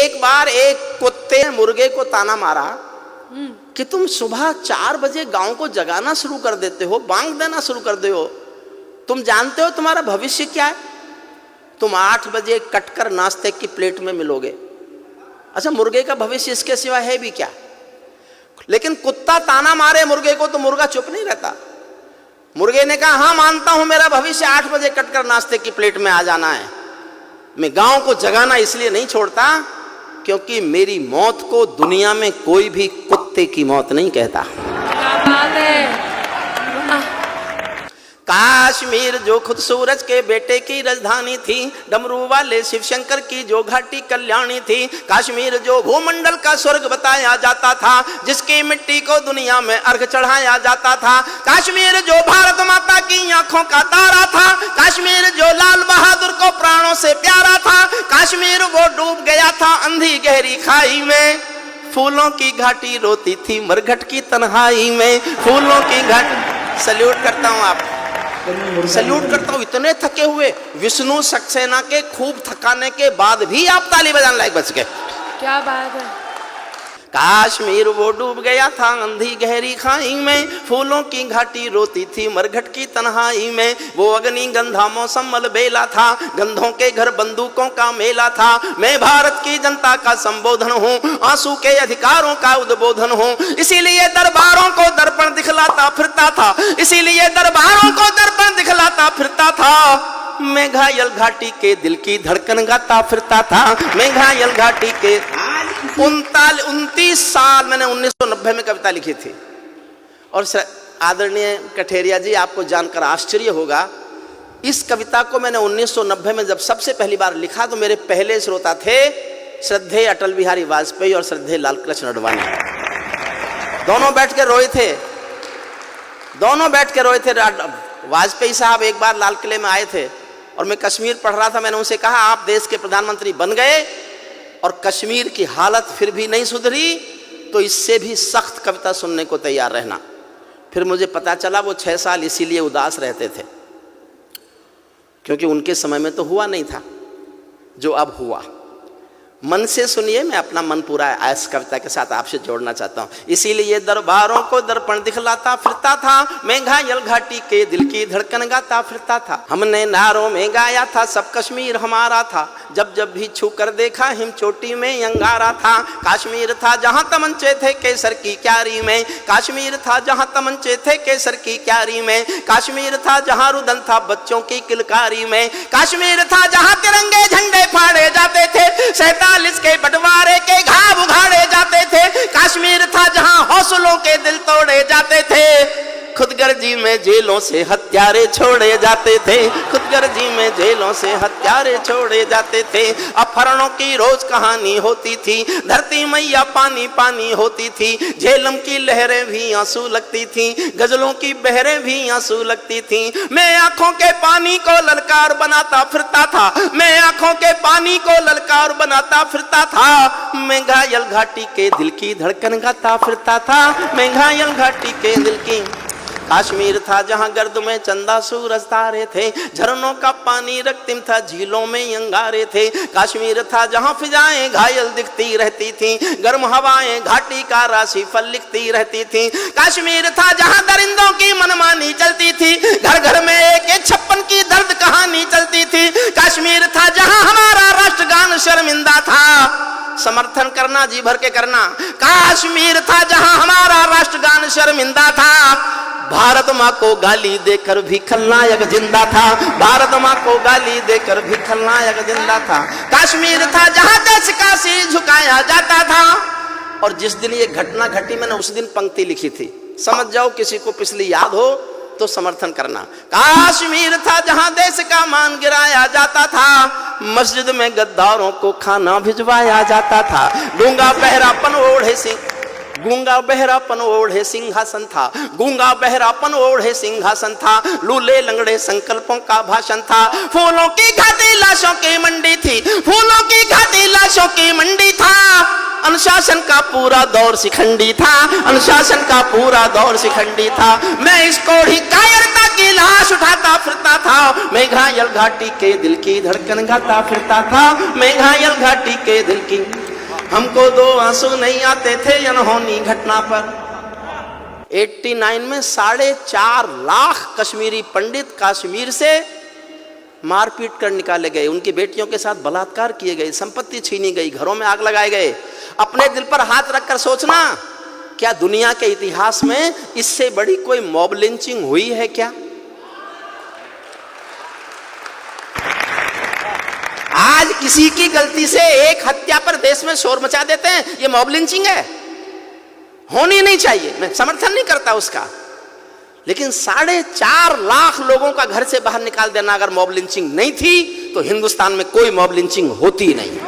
एक बार एक कुत्ते ने मुर्गे को ताना मारा कि तुम सुबह 4 बजे गांव को जगाना शुरू कर देते हो, बांग देना शुरू कर दे हो, तुम जानते हो तुम्हारा भविष्य क्या है? तुम 8 बजे कटकर नाश्ते की प्लेट में मिलोगे। अच्छा, मुर्गे का भविष्य इसके सिवा है भी क्या? लेकिन कुत्ता ताना मारे मुर्गे को तो मुर्गा चुप नहीं रहता। मुर्गे ने कहा, हाँ मानता हूं मेरा भविष्य 8 बजे कटकर नाश्ते की प्लेट में आ जाना है। मैं गांव को जगाना इसलिए नहीं छोड़ता क्योंकि मेरी मौत को दुनिया में कोई भी कुत्ते की मौत नहीं कहता। क्या बात है। काश्मीर जो खुद सूरज के बेटे की राजधानी थी, डमरू वाले शिव शंकर की जो घाटी कल्याणी थी, काश्मीर जो भूमंडल का स्वर्ग बताया जाता था, जिसकी मिट्टी को दुनिया में अर्घ चढ़ाया जाता था, काश्मीर जो भारत माता की आंखों का तारा था, काश्मीर जो लाल बहादुर को प्राणों से प्यारा था, काश्मीर वो डूब गया था अंधी गहरी खाई में, फूलों की घाटी रोती थी मरघट की तन्हाई में, फूलों की घाटी। सल्यूट करता हूं आप, सल्यूट करता हूं। इतने थके हुए विष्णु सक्सेना के खूब थकाने के बाद भी आप ताली बजाने लायक बच गए। क्या बात है। काश्मीर वो डूब गया था अंधी गहरी खाई में, फूलों की घाटी रोती थी मरघट की तन्हाई में, वो अग्नि गंधा मौसम मलबेला था, गंधों के घर बंदूकों का मेला था, मैं भारत की जनता का संबोधन हूँ, आंसू के अधिकारों का उद्बोधन हूँ, इसीलिए दरबारों को दर्पण दिखलाता फिरता था, इसीलिए दरबारों को दर्पण दिखलाता फिरता था, मैं घायल घाटी के दिल की धड़कन गाता फिरता था, मैं घायल घाटी के 29 साल मैंने 1990 में कविता लिखी थी। और आदरणीय कठेरिया जी, आपको जानकर आश्चर्य होगा, इस कविता को मैंने 1990 में जब सबसे पहली बार लिखा तो मेरे पहले श्रोता थे श्रद्धेय अटल बिहारी वाजपेयी और श्रद्धेय लालकृष्ण अडवाणी। दोनों बैठ के रोए थे, दोनों बैठ के रोए थे। वाजपेयी साहब एक बार लाल किले में आए थे और मैं कश्मीर पढ़ रहा था। मैंने उनसे कहा, आप देश के प्रधानमंत्री बन गए और कश्मीर की हालत फिर भी नहीं सुधरी तो इससे भी सख्त कविता सुनने को तैयार रहना। फिर मुझे पता चला वो 6 साल इसीलिए उदास रहते थे क्योंकि उनके समय में तो हुआ नहीं था जो अब हुआ। मन से सुनिए, मैं अपना मन पूरा इस कविता के साथ आपसे जोड़ना चाहता हूँ। इसीलिए दरबारों को दर्पण दिखलाता फिरता था, मैं घायल घाटी के दिल की धड़कन गाता फिरता था, हमने नारों में गाया था सब कश्मीर हमारा था, जब जब भी छू कर देखा हिम चोटी में अंगारा था, काश्मीर था जहाँ तमंचे थे केसर की क्यारी में, काश्मीर था जहाँ तमंचे थे केसर की क्यारी में, काश्मीर था जहाँ रुदन था बच्चों की किलकारी में, काश्मीर था जहाँ तिरंगे झंडे फाड़े जाते थे, 47 के बंटवारे के घाव उघाड़े जाते थे, काश्मीर था जहां हौसलों के दिल तोड़े जाते थे, खुदगर्जी में जेलों से हत्यारे छोड़े जाते थे, खुदगर्जी में जेलों से हत्यारे छोड़े जाते थे, अपहरणों की रोज कहानी होती थी, धरती मैया पानी पानी होती थी, झेलम की लहरें भी आंसू लगती थी, गजलों की बहरें भी आंसू लगती थी, मैं आंखों के पानी को ललकार बनाता फिरता था, मैं आंखों के पानी को ललकार बनाता फिरता था, मैं घायल घाटी के दिल की धड़कन गाता फिरता था, मैं घायल घाटी के दिल की। काश्मीर था जहां गर्द में चंदा सूरज तारे थे, झरनों का पानी रक्तिम था झीलों में अंगारे थे, काश्मीर था जहां फिजाएं घायल दिखती रहती थी, गर्म हवाएं घाटी का राशि फल लिखती रहती थी, काश्मीर था जहां दरिंदों की मनमानी चलती थी, घर घर में एक 56 की दर्द कहानी चलती थी, काश्मीर था जहां हमारा राष्ट्रगान शर्मिंदा था, समर्थन करना जी भर के करना, काश्मीर था जहां हमारा राष्ट्रगान शर्मिंदा था, भारत माँ को गाली देकर भी खलनायक जिंदा था, भारत माँ को गाली देकर भी खलनायक जिंदा था, काश्मीर था जहां देश का सिर झुकाया जाता था। और जिस दिन ये घटना घटी मैंने उस दिन पंक्ति लिखी थी, समझ जाओ किसी को पिछली याद हो तो समर्थन करना। काश्मीर था जहां देश का मान गिराया जाता था, मस्जिद में गद्दारों को खाना भिजवाया जाता था, गूंगा बहरापन ओढ़े सिंह, गूंगा बहरापन ओढ़े सिंहासन था, गूंगा बहरापन ओढ़े सिंहासन था, लूले लंगड़े संकल्पों का भाषण था, फूलों की घाटी लाशों की मंडी थी, फूलों की घाटी लाशों की मंडी था, अनुशासन का पूरा दौर शिखंडी था, अनुशासन का पूरा दौर शिखंडी था, मैं इसको ही कायरता की लाश उठाता फिरता था, मैं घायल घाटी के दिल की धड़कन गाता फिरता था, मैं घायल घाटी के दिल की। हमको दो आंसू नहीं आते थे अनहोनी घटना पर। 89 में 4.5 लाख कश्मीरी पंडित कश्मीर से मारपीट कर निकाले गए, उनकी बेटियों के साथ बलात्कार किए गए, संपत्ति छीनी गई, घरों में आग लगाए गए। अपने दिल पर हाथ रखकर सोचना, क्या दुनिया के इतिहास में इससे बड़ी कोई मॉब लिंचिंग हुई है क्या? आज किसी की गलती से एक हत्या पर देश में शोर मचा देते हैं, ये मॉब लिंचिंग है, होनी नहीं चाहिए। मैं समर्थन नहीं करता उसका, लेकिन 4.5 लाख लोगों का घर से बाहर निकाल देना अगर मॉब लिंचिंग नहीं थी तो हिंदुस्तान में कोई मॉब लिंचिंग होती नहीं।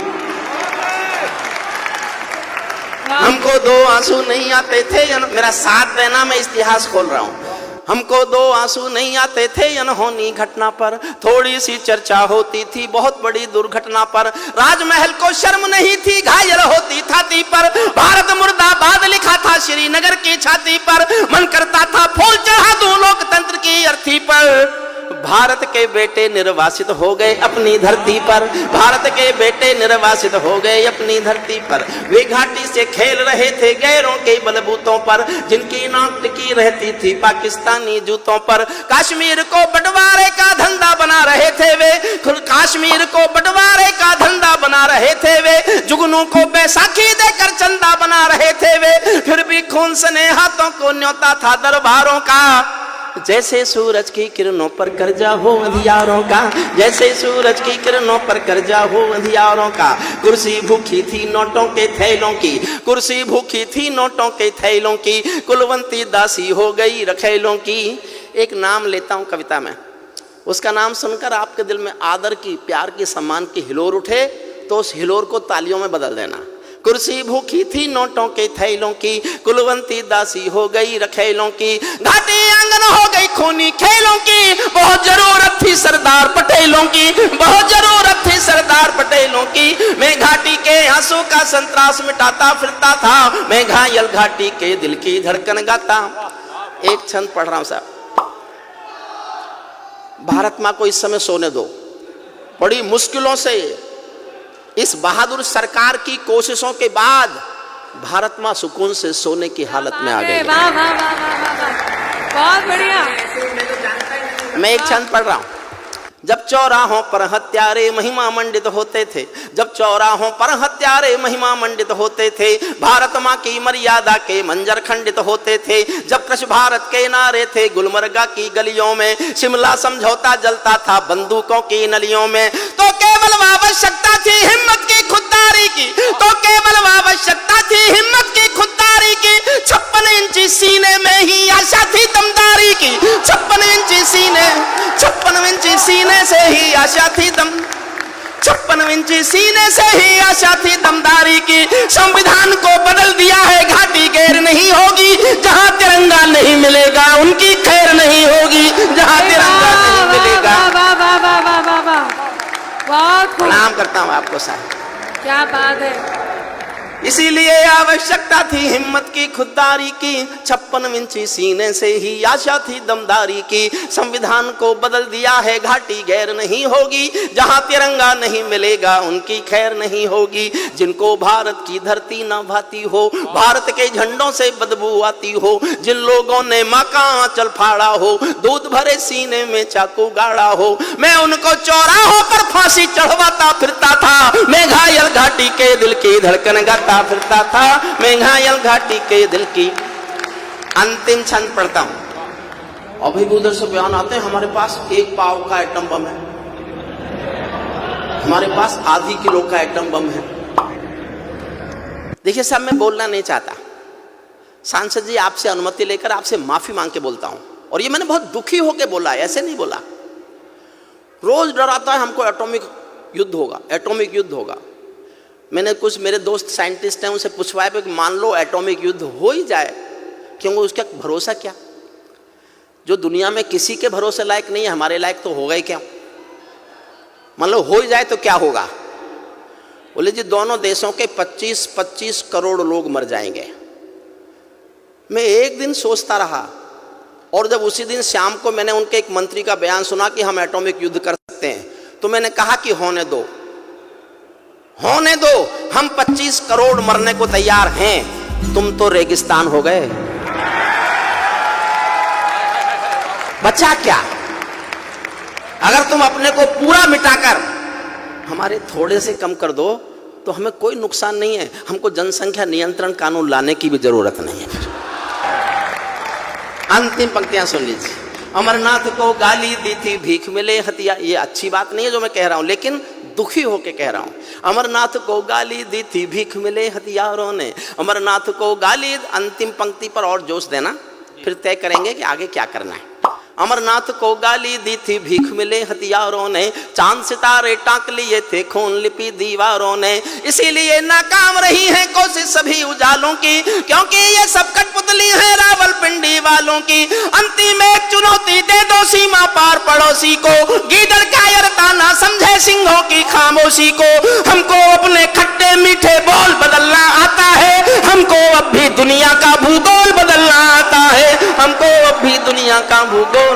हमको दो आंसू नहीं आते थे, मेरा साथ देना, मैं इतिहास खोल रहा हूं। हमको दो आंसू नहीं आते थे अनहोनी घटना पर, थोड़ी सी चर्चा होती थी बहुत बड़ी दुर्घटना पर। राजमहल को शर्म नहीं थी, घायल होती छाती पर। भारत मुर्दाबाद लिखा था श्रीनगर की छाती पर, मन करता था फूल चढ़ा दूं लोकतंत्र की अर्थी पर। भारत के बेटे निर्वासित हो गए अपनी धरती पर, भारत के बेटे निर्वासित हो गए अपनी धरती पर। वे घाटी से खेल रहे थे गैरों के बलबूतों पर, जिनकी नाक टिकी रहती थी पाकिस्तानी जूतों पर। कश्मीर को बंटवारे का धंधा बना रहे थे वे, कश्मीर को बंटवारे का धंधा बना रहे थे वे। जुगनू को बैसाखी देकर चंदा बना रहे थे वे, फिर भी खून सने हाथों को न्योता था दरबारों का। जैसे सूरज की किरणों पर कर्जा हो अंधियारों का, जैसे सूरज की किरणों पर कर्जा हो अंधियारों का। कुर्सी भूखी थी नोटों के थैलों की, कुर्सी भूखी थी नोटों के थैलों की। कुलवंती दासी हो गई रखेलों की। एक नाम लेता हूं कविता में, उसका नाम सुनकर आपके दिल में आदर की, प्यार की, सम्मान की हिलोर उठे तो उस हिलोर को तालियों में बदल देना। कुर्सी भूखी थी नोटों के थैलों की, कुलवंती दासी हो गई रखेलों की। घाटी आंगन हो गई खूनी खेलों की, बहुत जरूरत थी सरदार पटेलों की, बहुत जरूरत थी सरदार पटेलों की। मैं घाटी के आंसू का संतरास मिटाता फिरता था, मैं घायल घाटी के दिल की धड़कन गाता। एक छंद पढ़ रहा हूं साहब। भारत मां को इस समय सोने दो, बड़ी मुश्किलों से इस बहादुर सरकार की कोशिशों के बाद भारत मां सुकून से सोने की हालत में आ गई। वाह वाह वाह वाह वाह, बहुत बढ़िया। मैं एक छंद पढ़ रहा हूं। जब चौराहों पर हत्यारे महिमा मंडित होते थे, जब चौराहों पर हत्यारे महिमा मंडित होते थे, भारत मां की मर्यादा के मंजर खंडित होते थे। जब कृष भारत के नारे थे गुलमर्गा की गलियों में, शिमला समझौता जलता था बंदूकों की नलियों में। तो केवल आवश्यकता थी हिम्मत की खुददारी की, तो केवल आवश्यकता थी हिम्मत की खुददारी की। 56 इंची सीने में ही आशा थी दमदारी की, 56 इंची सीने, 56 इंची सीने से ही आशा थी 56 इंची सीने से ही आशा थी दमदारी की। संविधान को बदल दिया है घाटी गैर नहीं होगी, जहां तिरंगा नहीं मिलेगा उनकी खैर नहीं होगी, जहां तिरंगा नहीं मिलेगा। प्रणाम करता हूं आपको साहब, क्या बात है। इसीलिए आवश्यकता थी हिम्मत की खुददारी की, 56 इंची सीने से ही आशा थी दमदारी की। संविधान को बदल दिया है घाटी गैर नहीं होगी, जहां तिरंगा नहीं मिलेगा उनकी खैर नहीं होगी। जिनको भारत की धरती न भाती हो, भारत के झंडों से बदबू आती हो, जिन लोगों ने मां का आंचल फाड़ा हो, दूध भरे सीने में चाकू गाड़ा हो, मैं उनको चौराहों पर फांसी चढ़वाता फिरता था। मैं घायल घाटी के दिल की धड़कन गाता फिरता था, मैं घायल घाटी के दिल की। अंतिम छंद पढ़ता हूं। अभी उधर से बयान आते हैं हमारे पास 1 पाव का एटम बम है, हमारे पास आधी किलो का एटम बम है। देखिए साहब, मैं बोलना नहीं चाहता, सांसद जी आपसे अनुमति लेकर आपसे माफी मांग के बोलता हूं, और ये मैंने बहुत दुखी होकर बोला, ऐसे नहीं बोला। रोज डराता है हमको एटॉमिक युद्ध होगा, एटॉमिक युद्ध होगा। मैंने कुछ मेरे दोस्त साइंटिस्ट हैं उनसे पूछवाया कि मान लो एटॉमिक युद्ध हो ही जाए, क्योंकि उसका भरोसा क्या? जो दुनिया में किसी के भरोसे लायक नहीं है, हमारे लायक तो होगा ही क्या? मान लो हो ही जाए तो क्या होगा? बोले जी दोनों देशों के 25-25 करोड़ लोग मर जाएंगे। मैं एक दिन सोचता रहा, और जब उसी दिन शाम को मैंने उनके एक मंत्री का बयान सुना कि हम एटॉमिक युद्ध कर सकते हैं, तो मैंने कहा कि होने दो, होने दो, हम 25 करोड़ मरने को तैयार हैं, तुम तो रेगिस्तान हो गए। बचा क्या? अगर तुम अपने को पूरा मिटाकर हमारे थोड़े से कम कर दो तो हमें कोई नुकसान नहीं है। हमको जनसंख्या नियंत्रण कानून लाने की भी जरूरत नहीं है। फिर अंतिम पंक्तियां सुन लीजिए। अमरनाथ को गाली दी थी भीख मिले हथिया। ये अच्छी बात नहीं है जो मैं कह रहा हूं, लेकिन दुखी होके कह रहा हूं। अमरनाथ को गाली दी थी भीख मिले हथियारों ने, अमरनाथ को गाली। अंतिम पंक्ति पर और जोश देना, फिर तय करेंगे कि आगे क्या करना है। अमरनाथ को गाली दी थी भीख मिले हथियारों ने, चांद सितारे टांक लिए थे खून लिपि दीवारों ने, इसीलिए नाकाम रही है कोशिश सभी उजालों की, क्योंकि ये सब कठपुतली है रावलपिंडी वालों की। अंतिम एक चुनौती दे दो सीमा पार पड़ोसी को, गीदड़ कायरता ना समझे सिंहों की खामोशी को। हमको अपने खट्टे मीठे बोल बदलना आता है, हमको अब भी दुनिया का भूगोल बदलना आता है, हमको अब भी दुनिया का भूगोल।